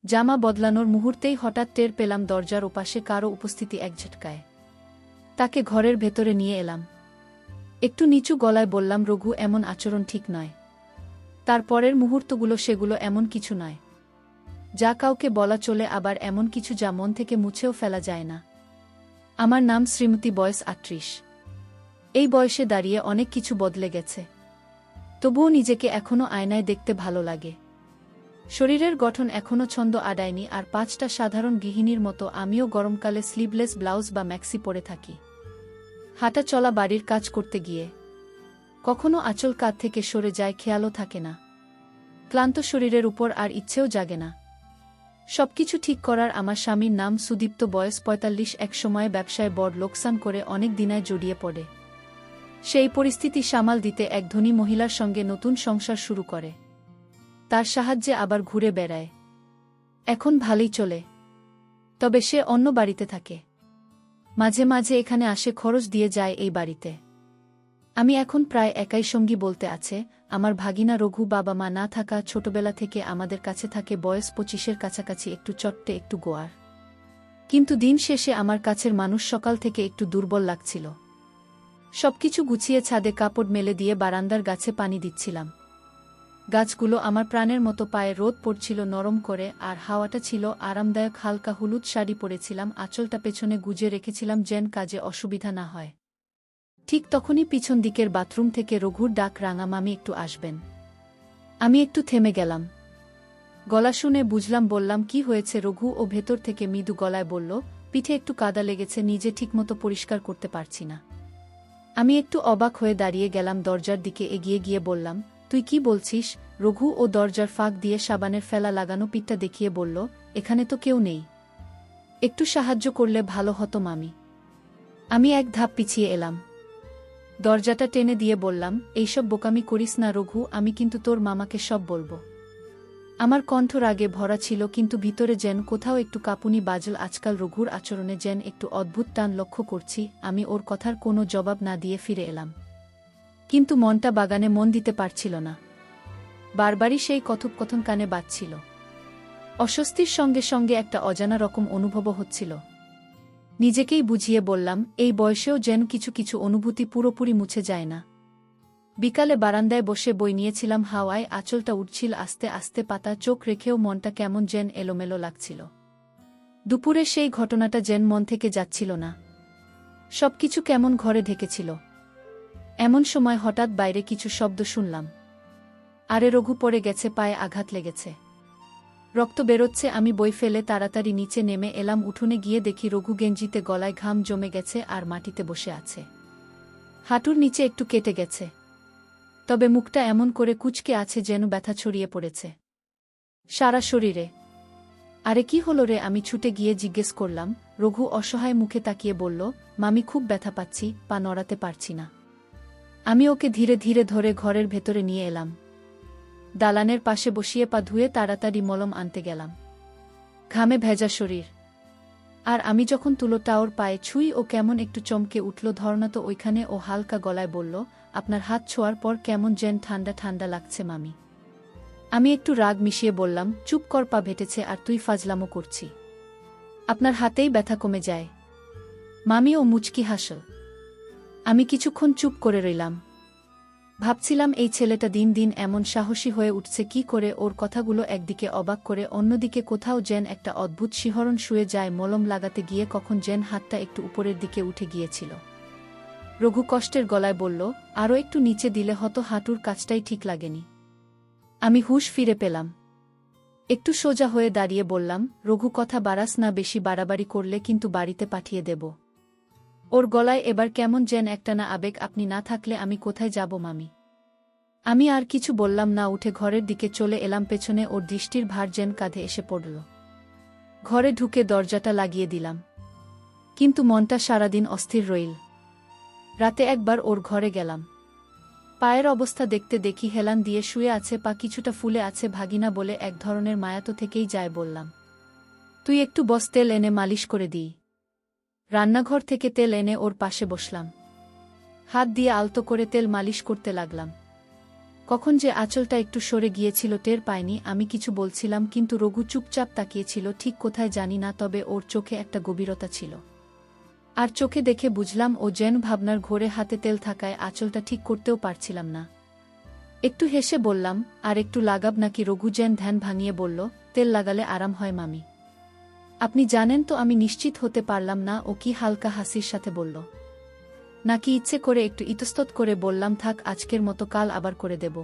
জামা বদলানোর মুহূর্তেই হঠাৎ টের পেলাম দরজার ওপাশে কারও উপস্থিতি এক ঝটকায়। তাকে ঘরের ভেতরে নিয়ে এলাম। একটু নিচু গলায় বললাম, রঘু, এমন আচরণ ঠিক নয়। তার পরের মুহূর্তগুলো সেগুলো এমন কিছু নয় যা কাউকে বলা চলে, আবার এমন কিছু যা মন থেকে মুছেও ফেলা যায় না। আমার নাম শ্রীমতী, বয়স ৩৮। এই বয়সে দাঁড়িয়ে অনেক কিছু বদলে গেছে, তবুও নিজেকে এখনও আয়নায় দেখতে ভালো লাগে। শরীরের গঠন এখনও ছন্দ আডায়নি, আর ৫টা সাধারণ গৃহিণীর মতো আমিও গরমকালে স্লিভলেস ব্লাউজ বা ম্যাক্সি পরে থাকি। হাঁটা চলা, বাড়ির কাজ করতে গিয়ে কখনো আঁচল কাঁধ থেকে সরে যায়, খেয়ালও থাকে না। ক্লান্ত শরীরের উপর আর ইচ্ছেও জাগে না। সবকিছু ঠিক করার আমার স্বামীর নাম সুদীপ্ত, বয়স ৪৫। এক সময়ে ব্যবসায় বড় লোকসান করে অনেক দিনায় জড়িয়ে পড়ে। সেই পরিস্থিতি সামাল দিতে এক ধনী মহিলার সঙ্গে নতুন সংসার শুরু করে। তার সাহায্যে আবার ঘুরে বেড়ায়। এখন ভালোই চলে, তবে সে অন্য বাড়িতে থাকে। মাঝে মাঝে এখানে আসে, খরচ দিয়ে যায় এই বাড়িতে। আমি এখন প্রায় একাই, সঙ্গী বলতে আছে আমার ভাগিনা রঘু। বাবা মা না থাকা, ছোটবেলা থেকে আমাদের কাছে থাকে। বয়স ২৫-এর কাছাকাছি, একটু চট্টে, একটু গোয়ার। কিন্তু দিন শেষে আমার কাছের মানুষ। সকাল থেকে একটু দুর্বল লাগছিল। সবকিছু গুছিয়ে ছাদে কাপড় মেলে দিয়ে বারান্দার গাছে পানি দিচ্ছিলাম। গাছগুলো আমার প্রাণের মতো। পায়ে রোদ পড়ছিল নরম করে, আর হাওয়াটা ছিল আরামদায়ক। হালকা হলুদ শাড়ি পরেছিলাম, আঁচলটা পেছনে গুজে রেখেছিলাম যেন কাজে অসুবিধা না হয়। ঠিক তখনই পিছন দিকের বাথরুম থেকে রঘুর ডাক, রাঙা মামি, একটু আসবেন। আমি একটু থেমে গেলাম। গলা শুনে বুঝলাম। বললাম, কি হয়েছে রঘু? ও ভেতর থেকে মৃদু গলায় বলল, পিঠে একটু কাদা লেগেছে, নিজে ঠিকমতো পরিষ্কার করতে পারছি না। আমি একটু অবাক হয়ে দাঁড়িয়ে গেলাম। দরজার দিকে এগিয়ে গিয়ে বললাম, তুই কি বলছিস? রঘু ও দরজার ফাঁক দিয়ে সাবানের ফেলা লাগানো পিঠটা দেখিয়ে বলল, এখানে তো কেউ নেই। একটু সাহায্য করলে ভালো হতো মামি। আমি এক ধাপ পিছিয়ে এলাম। দরজাটা টেনে দিয়ে বললাম, এইসব বোকামি করিস না রঘু, আমি কিন্তু তোর মামাকে সব বলবো। আমার কণ্ঠ রাগে ভরা ছিল, কিন্তু ভিতরে যেন কোথাও একটু কাঁপুনি বাজল। আজকাল রঘুর আচরণে যেন একটু অদ্ভুত টান লক্ষ্য করছি। আমি ওর কথার কোনো জবাব না দিয়ে ফিরে এলাম, কিন্তু মনটা বাগানে মন দিতে পারছিল না। বারবারই সেই কথোপকথন কানে বাজছিল। অস্বস্তির সঙ্গে সঙ্গে একটা অজানা রকম অনুভবও হচ্ছিল। নিজেকেই বুঝিয়ে বললাম, এই বয়সেও যেন কিছু কিছু অনুভূতি পুরোপুরি মুছে যায় না। বিকালে বারান্দায় বসে বই নিয়েছিলাম। হাওয়ায় আঁচলটা উঠছিল আস্তে আস্তে পাতা। চোখ রেখেও মনটা কেমন যেন এলোমেলো লাগছিল। দুপুরে সেই ঘটনাটা যেন মন থেকে যাচ্ছিল না। সবকিছু কেমন ঘরে ঢেকেছিল। এমন সময় হঠাৎ বাইরে কিছু শব্দ শুনলাম। আরে রঘু পড়ে গেছে, পায়ে আঘাত লেগেছে, রক্ত বেরোচ্ছে। আমি বই ফেলে তাড়াতাড়ি নিচে নেমে এলাম। উঠোনে গিয়ে দেখি রঘু গেঞ্জিতে গলায় ঘাম জমে গেছে আর মাটিতে বসে আছে। হাঁটুর নিচে একটু কেটে গেছে, তবে মুখটা এমন করে কুঁচকে আছে যেন ব্যথা ছড়িয়ে পড়েছে সারা শরীরে। আরে কি হলো রে? আমি ছুটে গিয়ে জিজ্ঞেস করলাম। রঘু অসহায় মুখে তাকিয়ে বলল, মামি, খুব ব্যথা পাচ্ছি, পা নড়াতে পারছি না। আমি ওকে ধীরে ধীরে ধরে ঘরের ভেতরে নিয়ে এলাম। দালানের পাশে বসিয়ে পা ধুয়ে তাড়াতাড়ি মলম আনতে গেলাম। ঘামে ভেজা শরীর। আর আমি যখন তুলোটা ওর পায়ে ছুঁই, ও কেমন একটু চমকে উঠল। ধরনা তো ওইখানে। ও হালকা গলায় বলল, আপনার হাত ছোঁয়ার পর কেমন যেন ঠান্ডা ঠান্ডা লাগছে মামি। আমি একটু রাগ মিশিয়ে বললাম, চুপ কর, পা ভেটেছে আর তুই ফাজলামো করছি। আপনার হাতেই ব্যথা কমে যায়। মামি ও মুচকি হাসল। আমি কিছুক্ষণ চুপ করে রইলাম। ভাবছিলাম, এই ছেলেটা দিন দিন এমন সাহসী হয়ে উঠছে কি করে? ওর কথাগুলো একদিকে অবাক করে, অন্যদিকে কোথাও যেন একটা অদ্ভুত শিহরণ শুয়ে যায়। মলম লাগাতে গিয়ে কখন যেন হাতটা একটু উপরের দিকে উঠে গিয়েছিল। রঘু কষ্টের গলায় বলল, আরও একটু নিচে দিলে হতো, হাঁটুর কাছটাই ঠিক লাগেনি। আমি হুঁশ ফিরে পেলাম। একটু সোজা হয়ে দাঁড়িয়ে বললাম, রঘু, কথা বাড়াস না, বেশি বাড়াবাড়ি করলে কিন্তু বাড়িতে পাঠিয়ে দেব। ওর গলায় এবার কেমন যেন একটানা আবেগ। আপনি না থাকলে আমি কোথায় যাব মামি? আমি আর কিছু বললাম না, উঠে ঘরের দিকে চলে এলাম। পেছনে ওর দৃষ্টির ভার যেন কাঁধে এসে পড়ল। ঘরে ঢুকে দরজাটা লাগিয়ে দিলাম, কিন্তু মনটা সারাদিন অস্থির রইল। রাতে একবার ওর ঘরে গেলাম। পায়ের অবস্থা দেখতে দেখি হেলান দিয়ে শুয়ে আছে, পা কিছুটা ফুলে আছে। ভাগিনা বলে এক ধরনের মায়া তো থেকেই যায়। বললাম, তুই একটু বস, তেল এনে মালিশ করে দিই। রান্নাঘর থেকে তেল এনে ওর পাশে বসলাম। হাত দিয়ে আলতো করে তেল মালিশ করতে লাগলাম। কখন যে আঁচলটা একটু সরে গিয়েছিল টের পাইনি। আমি কিছু বলছিলাম, কিন্তু রঘু চুপচাপ তাকিয়েছিল, ঠিক কোথায় জানি না, তবে ওর চোখে একটা গভীরতা ছিল। আর চোখে দেখে বুঝলাম ও যেন ভাবনার ঘোরে, হাতে তেল থাকায় আঁচলটা ঠিক করতেও পারছিলাম না। একটু হেসে বললাম, আর একটু লাগাব নাকি? রঘু যেন ধ্যান ভাঙিয়ে বলল, তেল লাগালে আরাম হয় মামি। আপনি জানেন তো? আমি নিশ্চিত হতে পারলাম না ও কি হালকা হাসির সাথে বলল, নাকি ইচ্ছে করে। একটু ইতস্তত করে বললাম, থাক আজকের মতো, কাল আবার করে দেব।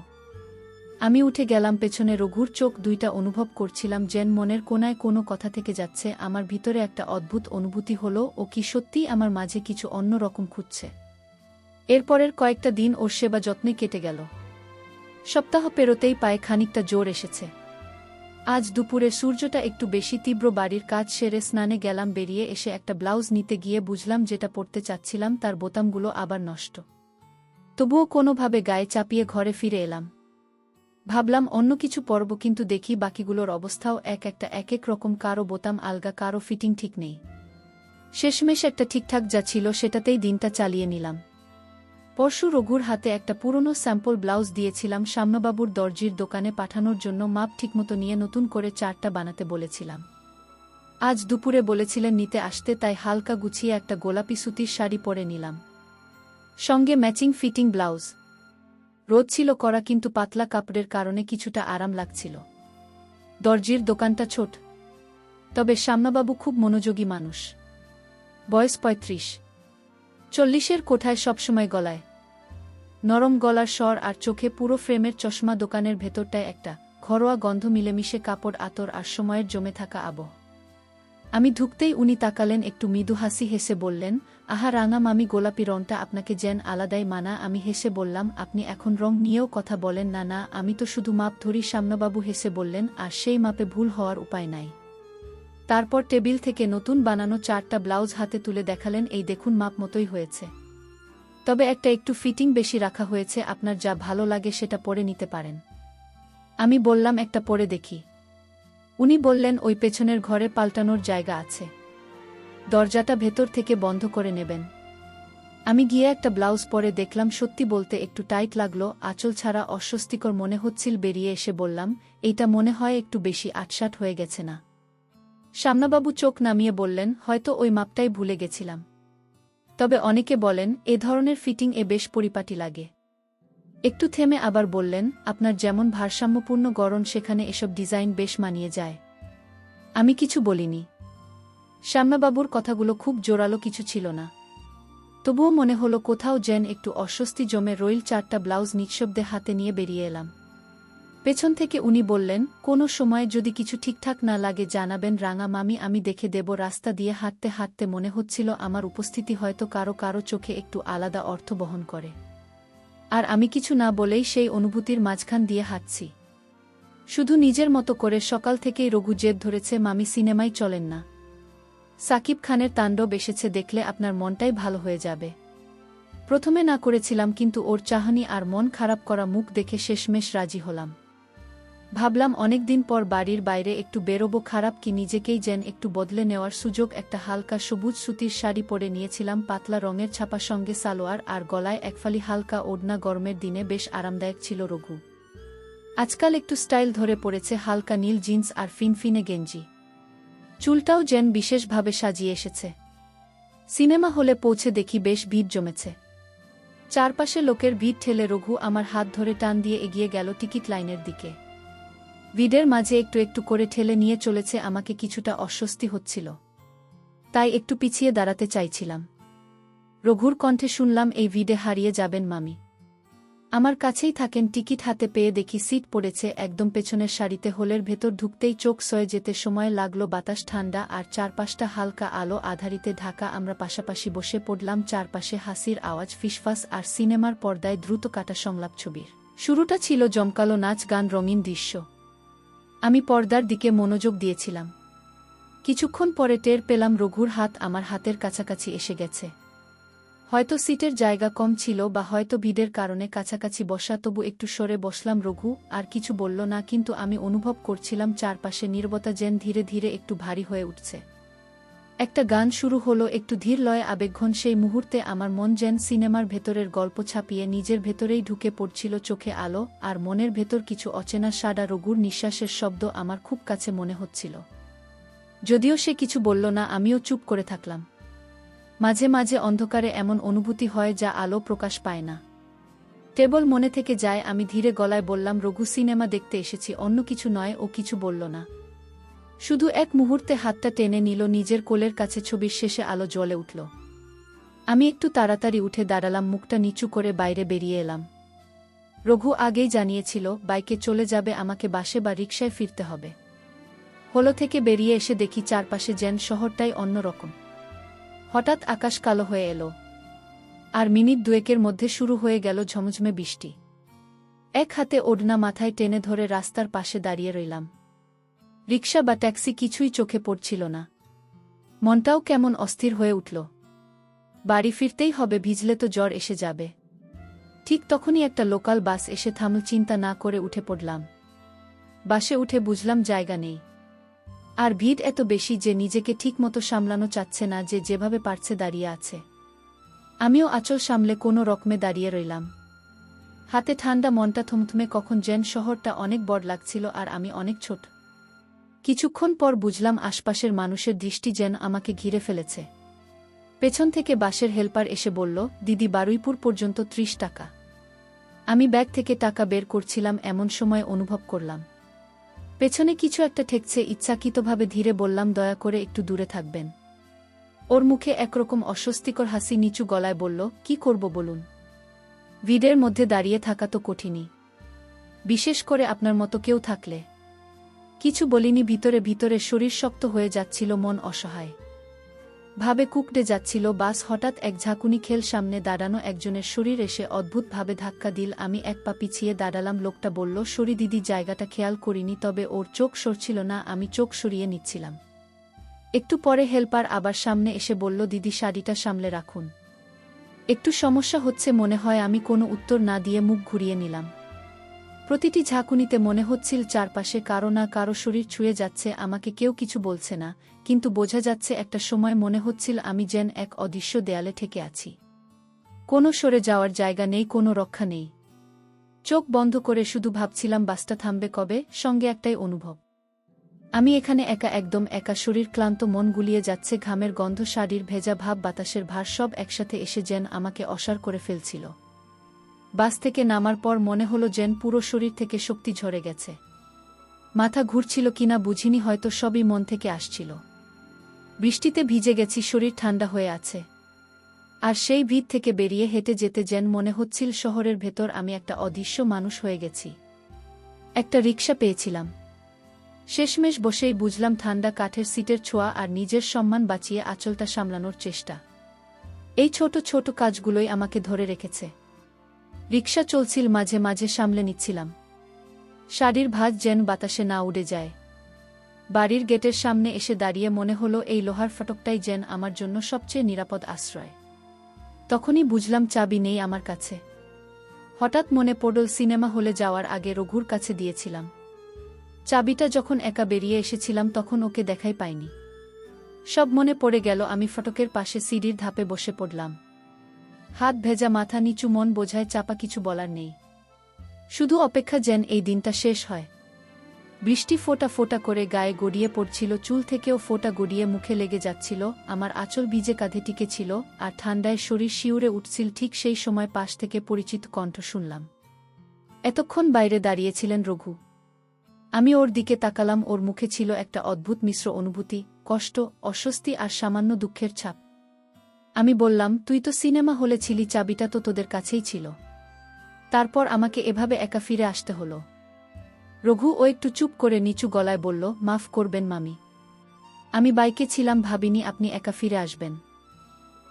আমি উঠে গেলাম পেছনে। রঘুর চোখ দুইটা অনুভব করছিলাম যেন মনের কোনায় কোনো কথা থেকে যাচ্ছে। আমার ভিতরে একটা অদ্ভুত অনুভূতি হলো ও কি সত্যিই আমার মাঝে কিছু অন্য রকম খুঁজছে। এরপরের কয়েকটা দিন ওর সেবা যত্নে কেটে গেল। সপ্তাহ পেরোতেই পায়ে খানিকটা জোর এসেছে। আজ দুপুরে সূর্যটা একটু বেশি তীব্র। বাড়ির কাজ সেরে স্নানে গেলাম। বেরিয়ে এসে একটা ব্লাউজ নিতে গিয়ে বুঝলাম যেটা পরতে চাচ্ছিলাম তার বোতামগুলো আবার নষ্ট। তবুও কোনোভাবে গায়ে চাপিয়ে ঘরে ফিরে এলাম। ভাবলাম অন্য কিছু পরব, কিন্তু দেখি বাকিগুলোর অবস্থাও এক এক রকম। কারো বোতাম আলগা, কারো ফিটিং ঠিক নেই। শেষমেশ একটা ঠিকঠাক যা ছিল সেটাতেই দিনটা চালিয়ে নিলাম। পরশু রঘুর হাতে একটা পুরনো স্যাম্পল ব্লাউজ দিয়েছিলাম সামনাবাবুর দর্জির দোকানে পাঠানোর জন্য। মাপ ঠিকমতো নিয়ে নতুন করে 4টা বানাতে বলেছিলাম। আজ দুপুরে বলেছিলেন নিতে আসতে, তাই হালকা গুছিয়ে একটা গোলাপি সুতির শাড়ি পরে নিলাম, সঙ্গে ম্যাচিং ফিটিং ব্লাউজ। রোদ ছিল কড়া, কিন্তু পাতলা কাপড়ের কারণে কিছুটা আরাম লাগছিল। দর্জির দোকানটা ছোট, তবে সামনাবাবু খুব মনোযোগী মানুষ। বয়স 35-40-এর কোঠায়, সবসময় গলায় নরম গলার স্বর আর চোখে পুরো ফ্রেমের চশমা। দোকানের ভেতরটায় একটা ঘরোয়া গন্ধ, মিলেমিশে কাপড়, আতর আর সময়ের জমে থাকা আবহ। আমি ঢুকতেই উনি তাকালেন, একটু মৃদু হাসি হেসে বললেন, আহা রাঙা মামি, গোলাপি রংটা আপনাকে যেন আলাদাই মানা। আমি হেসে বললাম, আপনি এখন রং নিয়েও কথা বলেন? না না, আমি তো শুধু মাপ ধরি। সামনাবাবু হেসে বললেন, আর সেই মাপে ভুল হওয়ার উপায় নাই। তারপর টেবিল থেকে নতুন বানানো 4টা ব্লাউজ হাতে তুলে দেখালেন, এই দেখুন, মাপ মতোই হয়েছে, তবে একটা একটু ফিটিং বেশি রাখা হয়েছে। আপনার যা ভালো লাগে সেটা পরে নিতে পারেন। আমি বললাম, একটা পরে দেখি। উনি বললেন, ওই পেছনের ঘরে পাল্টানোর জায়গা আছে, দরজাটা ভেতর থেকে বন্ধ করে নেবেন। আমি গিয়ে একটা ব্লাউজ পরে দেখলাম, সত্যি বলতে একটু টাইট লাগলো, আঁচল ছাড়া অস্বস্তিকর মনে হচ্ছিল। বেরিয়ে এসে বললাম, এইটা মনে হয় একটু বেশি আটসাট হয়ে গেছে না? সামনাবাবু চোখ নামিয়ে বললেন, হয়তো ওই মাপটাই ভুলে গেছিলাম, তবে অনেকে বলেন এ ধরনের ফিটিং এ বেশ পরিপাটি লাগে। একটু থেমে আবার বললেন, আপনার যেমন ভারসাম্যপূর্ণ গড়ন, সেখানে এসব ডিজাইন বেশ মানিয়ে যায়। আমি কিছু বলিনি। সামনাবাবুর কথাগুলো খুব জোরালো কিছু ছিল না, তবুও মনে হলো কোথাও যেন একটু অস্বস্তি জমে রইল। 4টা ব্লাউজ নিঃশব্দে হাতে নিয়ে বেরিয়ে এলাম। পেছন থেকে উনি বললেন, কোনো সময় যদি কিছু ঠিকঠাক না লাগে জানাবেন রাঙা মামি, আমি দেখে দেব। রাস্তা দিয়ে হাঁটতে হাঁটতে মনে হচ্ছিল আমার উপস্থিতি হয়তো কারো কারো চোখে একটু আলাদা অর্থ বহন করে, আর আমি কিছু না বলেই সেই অনুভূতির মাঝখান দিয়ে হাঁটছি, শুধু নিজের মতো করে। সকাল থেকেই রঘু জেদ ধরেছে, মামি সিনেমায় চলেন না? সাকিব খানের তাণ্ডব এসেছে, দেখলে আপনার মনটাই ভালো হয়ে যাবে। প্রথমে না করেছিলাম, কিন্তু ওর চাহনি আর মন খারাপ করা মুখ দেখে শেষমেশ রাজি হলাম। ভাবলাম অনেকদিন পর বাড়ির বাইরে একটু বেরোবো, খারাপ কি, নিজেকেই যেন একটু বদলে নেওয়ার সুযোগ। একটা হালকা সবুজ সুতির শাড়ি পরে নিয়েছিলাম, পাতলা রঙের ছাপা, সঙ্গে সালোয়ার আর গলায় একফালি হালকা ওড়না। গরমের দিনে বেশ আরামদায়ক ছিল। রঘু আজকাল একটু স্টাইল ধরে পড়েছে, হালকা নীল জিন্স আর ফিনফিনে গেঞ্জি। চুলটাও যেন বিশেষভাবে সাজিয়ে এসেছে। সিনেমা হলে পৌঁছে দেখি বেশ ভিড় জমেছে। চারপাশে লোকের ভিড় ঠেলে রঘু আমার হাত ধরে টান দিয়ে এগিয়ে গেল টিকিট লাইনের দিকে। ভিড়ের মাঝে একটু একটু করে ঠেলে নিয়ে চলেছে আমাকে। কিছুটা অস্বস্তি হচ্ছিল, তাই একটু পিছিয়ে দাঁড়াতে চাইছিলাম। রঘুর কণ্ঠে শুনলাম, এই ভিড়ে হারিয়ে যাবেন মামি, আমার কাছেই থাকেন। টিকিট হাতে পেয়ে দেখি সিট পড়েছে একদম পেছনের সারিতে। হলের ভেতর ঢুকতেই চোখ সয়ে যেতে সময় লাগলো। বাতাস ঠান্ডা আর চারপাশটা হালকা আলো আধারিতে ঢাকা। আমরা পাশাপাশি বসে পড়লাম। চারপাশে হাসির আওয়াজ, ফিসফাস আর সিনেমার পর্দায় দ্রুত কাটা সংলাপ। ছবির শুরুটা ছিল জমকালো নাচ গান, রঙিন দৃশ্য। আমি পর্দার দিকে মনোযোগ দিয়েছিলাম। কিছুক্ষণ পরে টের পেলাম রঘুর হাত আমার হাতের কাছাকাছি এসে গেছে। হয়তো সিটের জায়গা কম ছিল, বা হয়তো ভিড়ের কারণে কাছাকাছি বসা। তবু একটু সরে বসলাম। রঘু আর কিছু বলল না, কিন্তু আমি অনুভব করছিলাম চারপাশে নীরবতা যেন ধীরে ধীরে একটু ভারী হয়ে উঠছে। একটা গান শুরু হলো, একটু ধীর লয়ে আবেগঘন। সেই মুহূর্তে আমার মন যেন সিনেমার ভেতরের গল্প ছাপিয়ে নিজের ভেতরেই ঢুকে পড়ছিল। চোখে আলো আর মনের ভেতর কিছু অচেনা সাদা। রঘুর নিঃশ্বাসের শব্দ আমার খুব কাছে মনে হচ্ছিল। যদিও সে কিছু বলল না, আমিও চুপ করে থাকলাম। মাঝে মাঝে অন্ধকারে এমন অনুভূতি হয় যা আলো প্রকাশ পায় না, কেবল মনে থেকে যায়। আমি ধীরে গলায় বললাম, রঘু, সিনেমা দেখতে এসেছি, অন্য কিছু নয়। ও কিছু বলল না, শুধু এক মুহূর্তে হাতটা টেনে নিল নিজের কোলের কাছে। ছবির শেষে আলো জ্বলে উঠল। আমি একটু তাড়াতাড়ি উঠে দাঁড়ালাম, মুখটা নিচু করে বাইরে বেরিয়ে এলাম। রঘু আগেই জানিয়েছিল বাইকে চলে যাবে, আমাকে বাসে বা রিকশায় ফিরতে হবে। হলো থেকে বেরিয়ে এসে দেখি চারপাশে যেন শহরটাই অন্যরকম। হঠাৎ আকাশ কালো হয়ে এলো, আর মিনিট দুয়েকের মধ্যে শুরু হয়ে গেল ঝমঝমে বৃষ্টি। এক হাতে ওড়না মাথায় টেনে ধরে রাস্তার পাশে দাঁড়িয়ে রইলাম। রিকশা বা ট্যাক্সি কিছুই চোখে পড়ছিল না। মনটাও কেমন অস্থির হয়ে উঠল। বাড়ি ফিরতেই হবে, ভিজলে তো জ্বর এসে যাবে। ঠিক তখনই একটা লোকাল বাস এসে থামল। চিন্তা না করে উঠে পড়লাম। বাসে উঠে বুঝলাম জায়গা নেই, আর ভিড় এত বেশি যে নিজেকে ঠিকমতো সামলানো চাচ্ছে না। যে যেভাবে পারছে দাঁড়িয়ে আছে। আমিও আঁচল সামলে কোনো রকমে দাঁড়িয়ে রইলাম। হাতে ঠান্ডা, মনটা থমথমে। কখন যেন শহরটা অনেক বড় লাগছিল আর আমি অনেক ছোট। কিছুক্ষণ পর বুঝলাম আশপাশের মানুষের দৃষ্টি যেন আমাকে ঘিরে ফেলেছে। পেছন থেকে বাসের হেল্পার এসে বলল, দিদি, বারুইপুর পর্যন্ত ৩০ টাকা। আমি ব্যাগ থেকে টাকা বের করছিলাম, এমন সময় অনুভব করলাম পেছনে কিছু একটা ঠেকছে। ইচ্ছাকৃতভাবে ধীরে বললাম, দয়া করে একটু দূরে থাকবেন। ওর মুখে একরকম অস্বস্তিকর হাসি। নিচু গলায় বলল, কি করব বলুন? ভিড়ের মধ্যে দাঁড়িয়ে থাকা তো কঠিনই, বিশেষ করে আপনার মতো কেউ থাকলে। কিছু বলিনি। ভিতরে ভিতরে শরীর শক্ত হয়ে যাচ্ছিল, মন অসহায় ভাবে কুকড়ে যাচ্ছিল। বাস হঠাৎ এক ঝাঁকুনি খেল। সামনে দাঁড়ানো একজনের শরীর এসে অদ্ভুতভাবে ধাক্কা দিল। আমি এক পা পিছিয়ে দাঁড়ালাম। লোকটা বলল, সরি দিদি, জায়গাটা খেয়াল করিনি। তবে ওর চোখ সরছিল না। আমি চোখ সরিয়ে নিচ্ছিলাম। একটু পরে হেল্পার আবার সামনে এসে বলল, দিদি, শাড়িটা সামলে রাখুন, একটু সমস্যা হচ্ছে মনে হয়। আমি কোনো উত্তর না দিয়ে মুখ ঘুরিয়ে নিলাম। প্রতিটি ঝাঁকুনিতে মনে হচ্ছিল চারপাশে কারো না কারো শরীর ছুঁয়ে যাচ্ছে। আমাকে কেউ কিছু বলছে না, কিন্তু বোঝা যাচ্ছে একটা সময় মনে হচ্ছিল আমি যেন এক অদৃশ্য দেয়ালে ঠেকে আছি। কোনো সরে যাওয়ার জায়গা নেই, কোনো রক্ষা নেই। চোখ বন্ধ করে শুধু ভাবছিলাম বাসটা থামবে কবে। সঙ্গে একটাই অনুভব, আমি এখানে একা, একদম একা। শরীর ক্লান্ত, মন গুলিয়ে যাচ্ছে। ঘামের গন্ধ, শাড়ির ভেজা ভাব, বাতাসের ভার সব একসাথে এসে যেন আমাকে অসাড় করে ফেলছিল। বাস থেকে নামার পর মনে হলো যেন পুরো শরীর থেকে শক্তি ঝরে গেছে। মাথা ঘুরছিল কিনা বুঝিনি, হয়তো সবই মন থেকে আসছিল। বৃষ্টিতে ভিজে গেছি, শরীর ঠান্ডা হয়ে আছে। আর সেই ভিড় থেকে বেরিয়ে হেঁটে যেতে যেন মনে হচ্ছিল শহরের ভেতর আমি একটা অদৃশ্য মানুষ হয়ে গেছি। একটা রিকশা পেয়েছিলাম। শেষমেশ বসেই বুঝলাম ঠান্ডা কাঠের সিটের ছোঁয়া আর নিজের সম্মান বাঁচিয়ে আঁচলটা সামলানোর চেষ্টা, এই ছোট ছোট কাজগুলোই আমাকে ধরে রেখেছে। রিকশা চলছিল, মাঝে মাঝে সামলে নিচ্ছিলাম। শাড়ির ভাঁজ যেন বাতাসে না উড়ে যায়। বাড়ির গেটের সামনে এসে দাঁড়িয়ে মনে হলো এই লোহার ফটকটাই যেন আমার জন্য সবচেয়ে নিরাপদ আশ্রয়। তখনই বুঝলাম চাবি নেই আমার কাছে। হঠাৎ মনে পড়ল সিনেমা হলে যাওয়ার আগে রঘুর কাছে দিয়েছিলাম চাবিটা। যখন একা বেরিয়ে এসেছিলাম তখন ওকে দেখাই পাইনি। সব মনে পড়ে গেল। আমি ফটকের পাশে সিঁড়ির ধাপে বসে পড়লাম। হাত ভেজা, মাথা নিচু, মন বোঝায় চাপা। কিছু বলার নেই, শুধু অপেক্ষা যেন এই দিনটা শেষ হয়। বৃষ্টি ফোঁটা ফোঁটা করে গায়ে গড়িয়ে পড়ছিল, চুল থেকেও ফোঁটা গড়িয়ে মুখে লেগে যাচ্ছিল। আমার আঁচল ভিজে কাঁধে টিকেছিল আর ঠান্ডায় শরীর শিউরে উঠছিল। ঠিক সেই সময় পাশ থেকে পরিচিত কণ্ঠ শুনলাম। এতক্ষণ বাইরে দাঁড়িয়েছিলেন রঘু। আমি ওর দিকে তাকালাম। ওর মুখে ছিল একটা অদ্ভুত মিশ্র অনুভূতি, কষ্ট, অস্বস্তি আর সামান্য দুঃখের ছাপ। আমি বললাম, তুই তো সিনেমা হলে ছিলি, চাবিটা তো তোদের কাছেই ছিল। তারপর আমাকে এভাবে একা ফিরে আসতে হলো। রঘু ও একটু চুপ করে নিচু গলায় বলল, মাফ করবেন মামি, আমি বাইকে ছিলাম, ভাবিনি আপনি একা ফিরে আসবেন।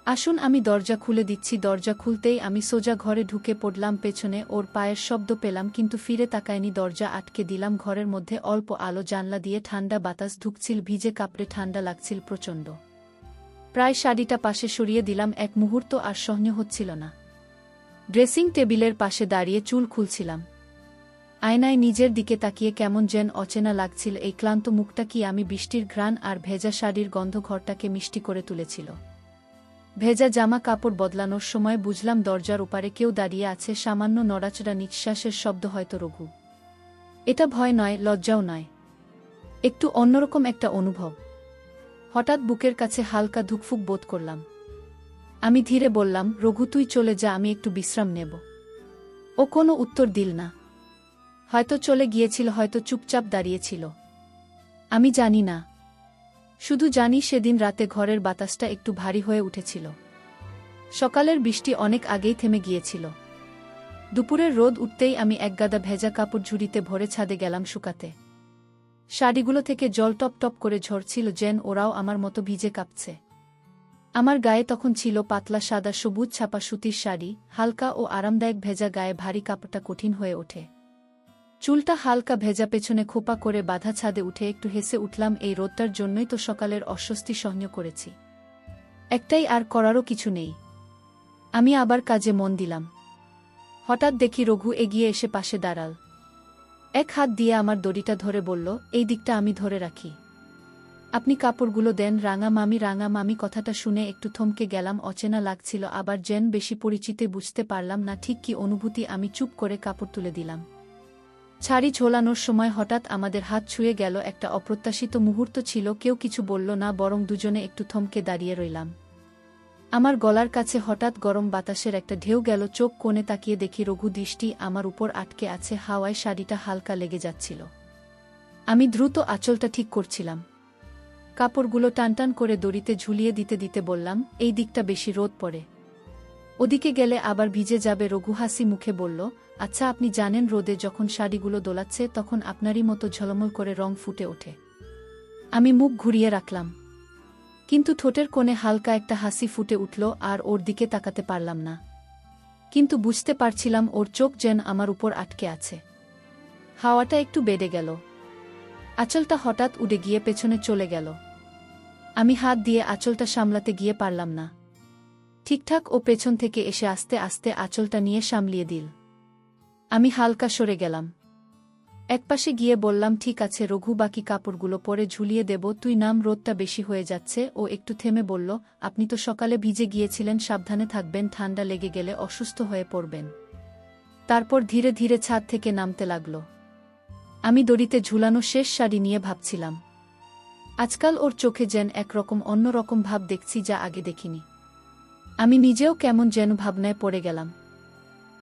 আসুন, আমি দরজা খুলে দিচ্ছি। দরজা খুলতেই আমি সোজা ঘরে ঢুকে পড়লাম। পেছনে ওর পায়ের শব্দ পেলাম, কিন্তু ফিরে তাকায়নি। দরজা আটকে দিলাম। ঘরের মধ্যে অল্প আলো, জানলা দিয়ে ঠান্ডা বাতাস ঢুকছিল। ভিজে কাপড়ে ঠান্ডা লাগছিল প্রচণ্ড। প্রায় শাড়িটা পাশে সরিয়ে দিলাম। এক মুহূর্ত আর সহ্য হচ্ছিল না। ড্রেসিং টেবিলের পাশে দাঁড়িয়ে চুল খুলছিলাম। আয়নায় নিজের দিকে তাকিয়ে কেমন যেন অচেনা লাগছিল। এই ক্লান্ত মুখটা কি আমি বৃষ্টির ঘ্রাণ আর ভেজা শাড়ির গন্ধ ঘরটাকে মিষ্টি করে তুলেছিল। ভেজা জামা কাপড় বদলানোর সময় বুঝলাম দরজার ওপারে কেউ দাঁড়িয়ে আছে, সামান্য নড়াচড়া নিঃশ্বাসের শব্দ, হয়তো রঘু। এটা ভয় নয়, লজ্জাও নয়, একটু অন্যরকম একটা অনুভব। হঠাৎ বুকের কাছে হালকা ধুকফুক বোধ করলাম। আমি ধীরে বললাম, রঘু তুই চলে যা, আমি একটু বিশ্রাম নেব। ও কোনো উত্তর দিল না। হয়তো চলে গিয়েছিল, হয়তো চুপচাপ দাঁড়িয়েছিল। আমি জানি না, শুধু জানি সেদিন রাতে ঘরের বাতাসটা একটু ভারী হয়ে উঠেছিল। সকালের বৃষ্টি অনেক আগেই থেমে গিয়েছিল। দুপুরের রোদ উঠতেই আমি একগাদা ভেজা কাপড় ঝুড়িতে ভরে ছাদে গেলাম শুকাতে। শাড়িগুলো থেকে জল টপ টপ করে ঝরছিল, যেন ওরাও আমার মতো ভিজে কাঁপছে। আমার গায়ে তখন ছিল পাতলা সাদা সবুজ ছাপা সুতির শাড়ি, হালকা ও আরামদায়ক। ভেজা গায়ে ভারী কাপড়টা কঠিন হয়ে ওঠে। চুলটা হালকা ভেজা, পেছনে খোপা করে বাঁধা। ছাদে উঠে একটু হেসে উঠলাম, এই রোদটার জন্যই তো সকালের অস্বস্তি সহ্য করেছি। একটাই, আর করারও কিছু নেই। আমি আবার কাজে মন দিলাম। হঠাৎ দেখি রঘু এগিয়ে এসে পাশে দাঁড়াল। এক হাত দিয়ে আমার দড়িটা ধরে বলল, এই দিকটা আমি ধরে রাখি, আপনি কাপড়গুলো দেন। রাঙা মামি, রাঙা মামি। কথাটা শুনে একটু থমকে গেলাম। অচেনা লাগছিল, আবার যেন বেশি পরিচিত। বুঝতে পারলাম না ঠিক কি অনুভূতি। আমি চুপ করে কাপড় তুলে দিলাম। ছাড়ি ঝোলানোর সময় হঠাৎ আমাদের হাত ছুঁয়ে গেল। একটা অপ্রত্যাশিত মুহূর্ত ছিল। কেউ কিছু বলল না, বরং দুজনে একটু থমকে দাঁড়িয়ে রইলাম। আমার গলার কাছে হঠাৎ গরম বাতাসের একটা ঢেউ গেল। চোখ কোণে তাকিয়ে দেখি রঘু দৃষ্টি আমার উপর আটকে আছে। হাওয়ায় শাড়িটা হালকা লেগে যাচ্ছিল। আমি দ্রুত আঁচলটা ঠিক করছিলাম। কাপড়গুলো টানটান করে দড়িতে ঝুলিয়ে দিতে দিতে বললাম, এই দিকটা বেশি রোদ পড়ে, ওদিকে গেলে আবার ভিজে যাবে। রঘু হাসি মুখে বলল, আচ্ছা, আপনি জানেন রোদে যখন শাড়িগুলো দোলাচ্ছে তখন আপনারই মতো ঝলমল করে রং ফুটে ওঠে। আমি মুখ ঘুরিয়ে রাখলাম, কিন্তু ঠোঁটের কোণে হালকা একটা হাসি ফুটে উঠল। আর ওর দিকে তাকাতে পারলাম না, কিন্তু বুঝতে পারছিলাম ওর চোখ যেন আমার উপর আটকে আছে। হাওয়াটা একটু বেড়ে গেল। আঁচলটা হঠাৎ উড়ে গিয়ে পেছনে চলে গেল। আমি হাত দিয়ে আঁচলটা সামলাতে গিয়ে পারলাম না। ঠিকঠাক ও পেছন থেকে এসে আস্তে আস্তে আঁচলটা নিয়ে সামলিয়ে দিল। আমি হালকা সরে গেলাম। একপাশে গিয়ে বললাম, ঠিক আছে রঘু, বাকি কাপড়গুলো পরে ঝুলিয়ে দেব, তুই নাম, রোদটা বেশি হয়ে যাচ্ছে। ও একটু থেমে বলল, আপনি তো সকালে ভিজে গিয়েছিলেন, সাবধানে থাকবেন, ঠান্ডা লেগে গেলে অসুস্থ হয়ে পড়বেন। তারপর ধীরে ধীরে ছাদ থেকে নামতে লাগল। আমি দড়িতে ঝুলানো শেষ শাড়ি নিয়ে ভাবছিলাম। আজকাল ওর চোখে যেন একরকম অন্যরকম ভাব দেখছি, যা আগে দেখিনি। আমি নিজেও কেমন যেন ভাবনায় পড়ে গেলাম।